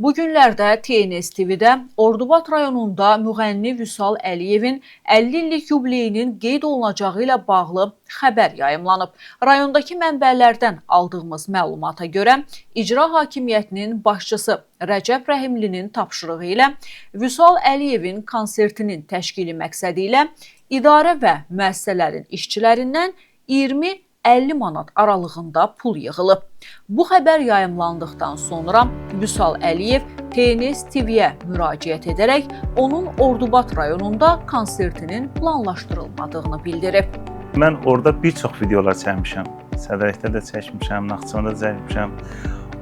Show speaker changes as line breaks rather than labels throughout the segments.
Bu günlərdə TNS TV-də Ordubad rayonunda müğənni Vüsal Əliyevin 50 illik yubileyinin qeyd olunacağı ilə bağlı xəbər yayımlanıb. Rayondakı mənbələrdən aldığımız məlumata görə İcra Hakimiyyətinin başçısı Rəcəb Rəhimlinin tapşırığı ilə Vüsal Əliyevin konsertinin təşkili məqsədi ilə idarə və müəssisələrin işçilərindən 20-50 manat aralığında pul yığılıb. Bu xəbər yayımlandıqdan sonra Vüsal Əliyev TNS TV-yə müraciət edərək onun Ordubad rayonunda konsertinin planlaşdırılmadığını bildirib.
Mən orada bir çox videolar çəkmişəm. Sədrəkdə də çəkmişəm, Naxçıvanda da çəkmişəm.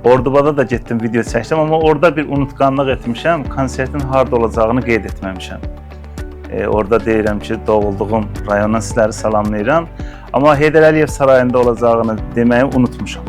Ordubada da getdim video çəkdim, amma orada bir unutqanlıq etmişəm. Konsertin harda olacağını qeyd etməmişəm. Orada deyirəm ki, doğulduğum rayondan sizləri salamlayıram. Amma Heydər Əliyev sarayında olacağını deməyi unutmuşam.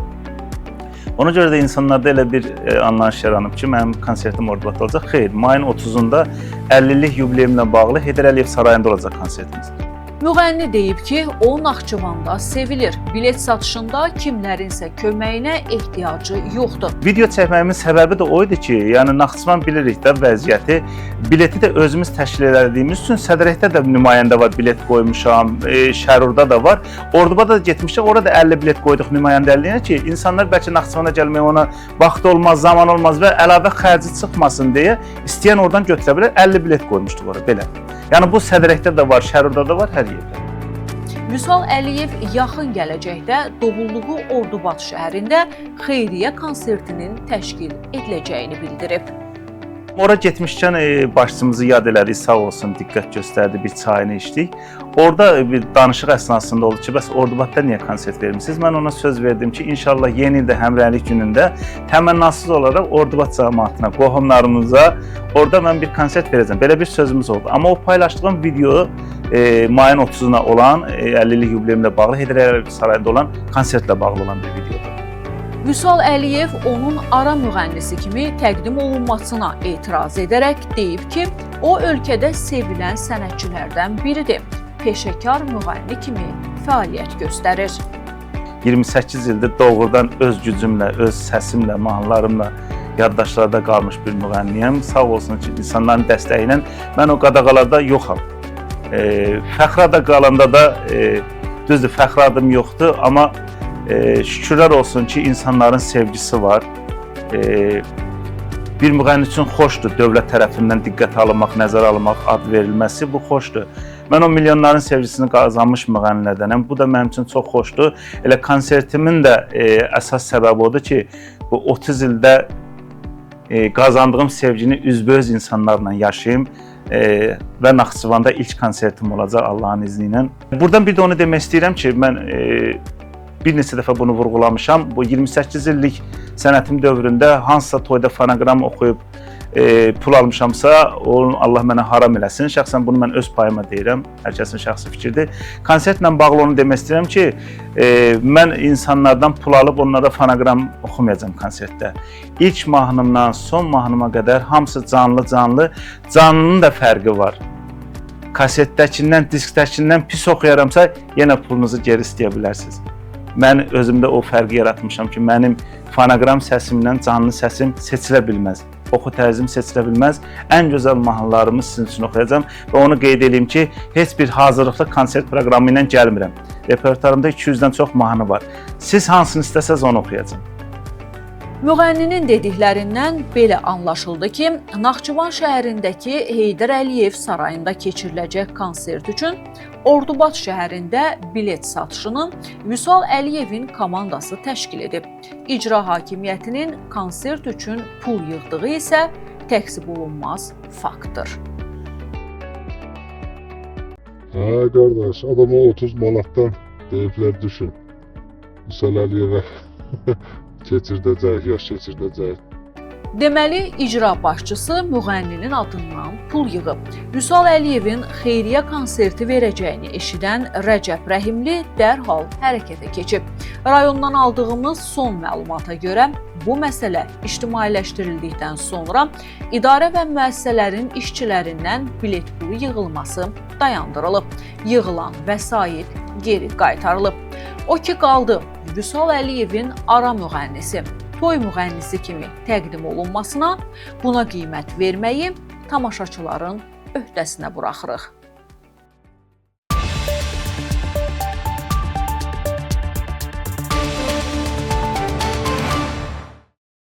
Ona görə də insanlarda elə bir anlayış yaranıb ki, mənim konsertim Ordubadda olacaq. Xeyr, mayın 30-unda 50-lik yubileyimlə bağlı Heydər Əliyev sarayında olacaq konsertimiz.
Müğənni deyib ki, o Naxçıvanda sevilir. Bilet satışında kimlərinsə köməyinə ehtiyacı yoxdur.
Video çəkməyimin səbəbi də o idi ki, yəni Naxçıvan bilirik də vəziyyəti. Bileti də özümüz təşkil edildiyimiz üçün Sədrəkdə də nümayəndə var, bilet qoymuşam, Şərurda da var. Ordubada da getmişik, orada 50 bilet qoyduq nümayəndəliyinə ki, insanlar bəlkə Naxçıvana gəlməyə ona vaxt olmaz, zaman olmaz və əlavə xərci çıxmasın deyə istəyən oradan götürə bilər. 50 bilet qoymuşduq orada, belə. Yəni bu Sədrəkdə də var, Şərurda da var, hər yerdə.
Vüsal Əliyev yaxın gələcəkdə doğulduğu Ordubad şəhərində xeyriyyə konsertinin təşkil ediləcəyini bildirib.
Ora getmişkən başçımızı yad elədik, sağ olsun, diqqət göstərdi, bir çayını içdik. Orada bir danışıq əsnasında oldu ki, bəs Ordubadda niyə konsert vermişsiniz? Mən ona söz verdim ki, inşallah yeni ildə həmrəylik günündə təmənnasız olaraq Ordubad cəmaatına, qohumlarımıza orada mən bir konsert verəcəm. Belə bir sözümüz oldu. Amma o paylaşdığım video mayın 30-una olan 50-lik yubileyimlə bağlı Heydər Əliyev sarayında olan konsertlə bağlı olan bir videodur.
Vüsal Əliyev onun ara müğənnisi kimi təqdim olunmasına etiraz edərək deyib ki, o ölkədə sevilən sənətçilərdən biridir. Peşəkar müğənni kimi fəaliyyət göstərir.
28 ildir doğrudan öz gücümlə, öz səsimlə, mahnılarımla yaddaşlarda qalmış bir müğənniyəm. Sağ olsun ki, insanların dəstəyi ilə mən o qadağalarda yoxam. Fəxrada qalanda da, düzdür, fəxr adım yoxdur, amma şükürlər olsun ki, insanların sevgisi var. Bir müğənni üçün xoşdur dövlət tərəfindən diqqət alınmaq, nəzərə alınmaq, ad verilməsi, bu xoşdur. Mən o milyonların sevgisini qazanmış müğənnilərdənəm, bu da mənim üçün çox xoşdur. Elə konsertimin də əsas səbəbi odur ki, bu 30 ildə qazandığım sevgini üzbəüz insanlarla yaşayayım və Naxçıvanda ilk konsertim olacaq Allahın izni ilə. Buradan bir də onu demək istəyirəm ki, mən bir neçə dəfə bunu vurğulamışam. Bu 28 illik sənətim dövründə hansısa toyda fonoqram oxuyub pul almışamsa, onu Allah mənə haram eləsin. Şəxsən bunu mən öz payıma deyirəm. Hər kəsin şəxsi fikirdir. Konsertlə bağlı onu demək istəyirəm ki, mən insanlardan pul alıb onlara fonoqram oxumayacam konsertdə. İlk mahnımdan son mahnıma qədər hamısı canlı. Canlının da fərqi var. Kasetdəkindən, diskdəkindən pis oxuyaramsa, yenə pulunuzu geri istəyə bilərsiniz. Mən özümdə o fərqi yaratmışam ki, mənim fonoqram səsimlə canlı səsim seçilə bilməz. Oxu tərzim seçilə bilməz. Ən gözəl mahnılarımı sizin üçün oxuyacam və onu qeyd edeyim ki, heç bir hazırlıqlı konsert proqramı ilə gəlmirəm. Repertuarımda 200-dən çox mahnı var. Siz hansını istəsəz onu oxuyacam.
Müğənninin dediklərindən belə anlaşıldı ki, Naxçıvan şəhərindəki Heydər Əliyev sarayında keçiriləcək konsert üçün Ordubad şəhərində bilet satışını Vüsal Əliyevin komandası təşkil edib. İcra Hakimiyyətinin konsert üçün pul yığdığı isə təksib olunmaz faktdır.
Hə qardaş, adama 30 manatdan deyiblər düşün. Vüsal Əliyevə keçirdəcək, yaş keçirdəcək.
Deməli, icra başçısı müğənninin adından pul yığıb. Vüsal Əliyevin xeyriyyə konserti verəcəyini eşidən Rəcəb Rəhimli dərhal hərəkətə keçib. Rayondan aldığımız son məlumata görə bu məsələ ictimailəşdirildikdən sonra idarə və müəssisələrin işçilərindən bilet pulu yığılması dayandırılıb. Yığılan vəsait geri qaytarılıb. O ki qaldı Vüsal Əliyevin ara müğənnisi toy müğənnisi kimi təqdim olunmasına, buna qiymət verməyi tamaşaçıların öhdəsinə buraxırıq.